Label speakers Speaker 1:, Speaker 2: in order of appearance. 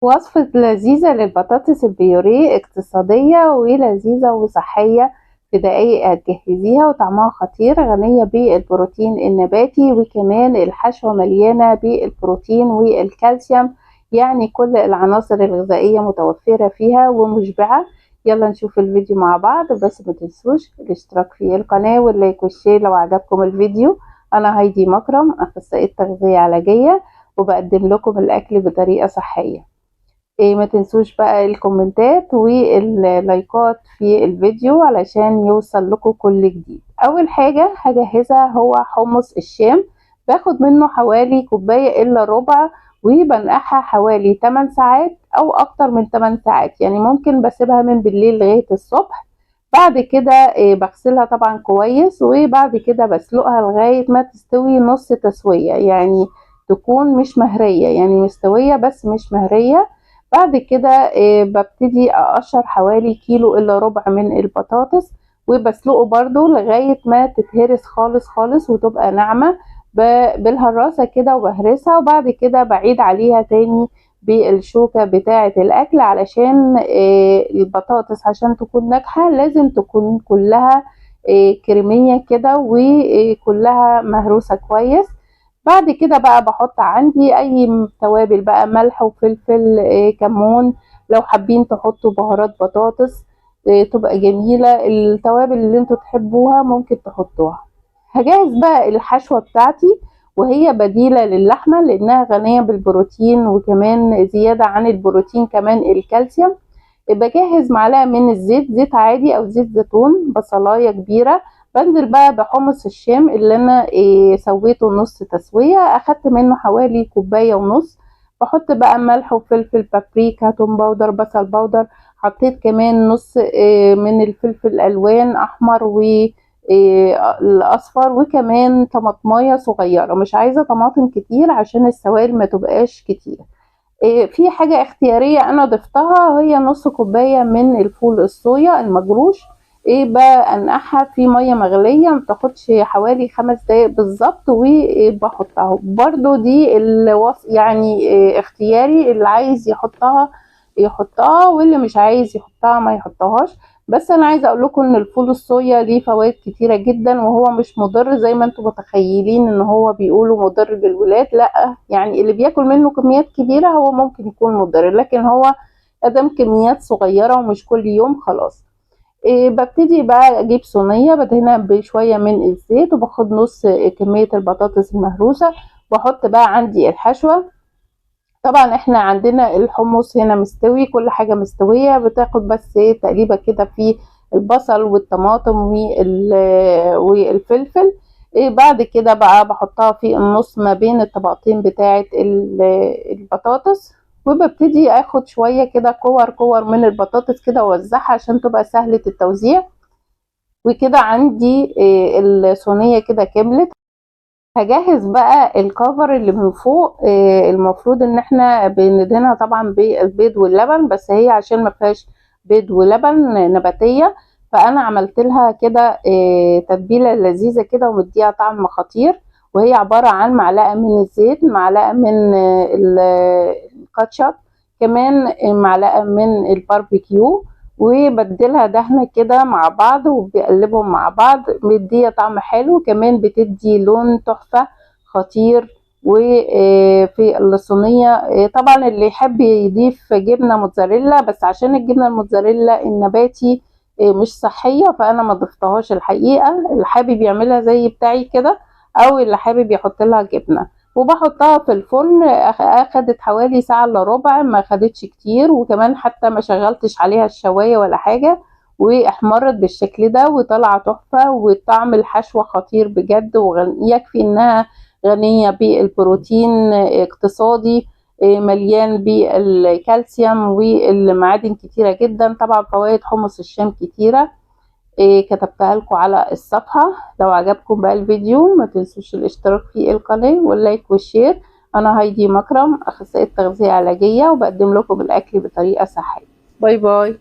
Speaker 1: وصفة لذيذة للبطاطس البيوريه، اقتصادية ولذيذة وصحية. في دقايق هتجهزيها وطعمها خطير، غنية بالبروتين النباتي، وكمان الحشوة مليانة بالبروتين والكالسيوم. يعني كل العناصر الغذائية متوفرة فيها ومشبعة. يلا نشوف الفيديو مع بعض، بس ما تنسوش الاشتراك في القناة واللايك والشير لو عجبكم الفيديو. انا هايدي مكرم، اخصائية تغذية علاجية، وبقدم لكم الاكل بطريقة صحية. ما تنسوش بقى الكومنتات واللايكات في الفيديو علشان يوصل لكم كل جديد. اول حاجة هجهزها هو حمص الشام، باخد منه حوالي كوباية الا ربع، وبنقعها حوالي 8 ساعات او اكتر من 8 ساعات، يعني ممكن بسيبها من بالليل لغاية الصبح. بعد كده بغسلها طبعا كويس، وبعد كده بسلقها لغاية ما تستوي نص تسوية، يعني تكون مش مهرية، يعني مستوية بس مش مهرية. بعد كده ببتدي اقشر حوالي كيلو الا ربع من البطاطس، وبسلقه برضو لغاية ما تتهرس خالص خالص وتبقى ناعمة بالهراسة كده، وبهرسها. وبعد كده بعيد عليها تاني بالشوكة بتاعة الاكل، علشان البطاطس عشان تكون ناجحة لازم تكون كلها كريمية كده وكلها مهروسة كويس. بعد كده بقى بحط عندي اي توابل بقى، ملح وفلفل، كمون. لو حابين تحطوا بهارات بطاطس تبقى جميلة، التوابل اللي انتوا تحبوها ممكن تحطوها. هجهز بقى الحشوة بتاعتي، وهي بديلة للحمة لانها غنية بالبروتين، وكمان زيادة عن البروتين كمان الكالسيوم. بجهز معلقة من الزيت، زيت عادي او زيت زيتون، بصلاية كبيرة. بنزل بقى بحمص الشام اللي انا سويته نص تسوية، اخدت منه حوالي كوباية ونص. بحط بقى ملح وفلفل، بابريكا، توم باودر، بصل باودر. حطيت كمان نص من الفلفل الالوان، احمر الاصفر، وكمان طماطمايه صغيرة، مش عايزة طماطم كتير عشان السوائل ما تبقاش كتير. في حاجة اختيارية انا ضفتها، هي نص كوباية من الفول الصويا المجروش. بنقعها في مية مغلية، متاخدش حوالي 5 دقايق بالظبط، وبحطها برضو دي يعني اختياري، اللي عايز يحطها يحطها، واللي مش عايز يحطها ما يحطهاش. بس انا عايزه اقول لكم ان الفول الصويا ليه فوائد كتيره جدا، وهو مش مضر زي ما انتم متخيلين ان هو بيقولوا مضر بالولاد. لا، يعني اللي بياكل منه كميات كبيره هو ممكن يكون مضر، لكن هو ادام كميات صغيره ومش كل يوم خلاص. ببتدي بقى اجيب صينيه بدهنها بشويه من الزيت، وباخد نص كميه البطاطس المهروسه. بحط بقى عندي الحشوه. طبعا احنا عندنا الحمص هنا مستوي، كل حاجة مستوية، بتاخد بس تقريبا كده في البصل والطماطم والفلفل. بعد كده بقى بحطها في النص ما بين الطبقتين بتاعة البطاطس، وببتدي اخد شوية كده كور كور من البطاطس كده واوزعها عشان تبقى سهلة التوزيع. وكده عندي الصينية كده كملت. هجهز بقى الكفر اللي من فوق. المفروض ان احنا بندهنها طبعا بالبيض واللبن، بس هي عشان ما فيهاش بيض ولبن نباتية، فانا عملت لها كده تتبيلة لذيذة كده ومديها طعم خطير. وهي عبارة عن معلقة من الزيت، معلقة من الكاتشب، كمان معلقة من الباربيكيو، وبديلها دهنة كده مع بعض وبقلبهم مع بعض، مدية طعم حلو، كمان بتدي لون تحفة خطير. وفي الصينية طبعا اللي يحب يضيف جبنة موتزاريلا، بس عشان الجبنة الموتزاريلا النباتي مش صحية فأنا ما ضفتهاش الحقيقة. اللي حابب يعملها زي بتاعي كده، أو اللي حابب يحط لها جبنة. وبحطها في الفرن، اخدت حوالي ساعة الا ربع، ما اخدتش كتير، وكمان حتى ما شغلتش عليها الشواية ولا حاجة، واحمرت بالشكل ده وطلع تحفة، وطعم الحشوة خطير بجد، ويكفي انها غنية بالبروتين، اقتصادي، مليان بالكالسيوم والمعادن كتيرة جدا. طبعا فوائد حمص الشام كتيرة، كتبتها لكم على الصفحة. لو عجبكم بقى الفيديو ما تنسوش الاشتراك في القناة واللايك والشير. انا هايدي مكرم، اخصائية تغذية علاجية، وبقدم لكم الاكل بطريقة صحية. باي باي.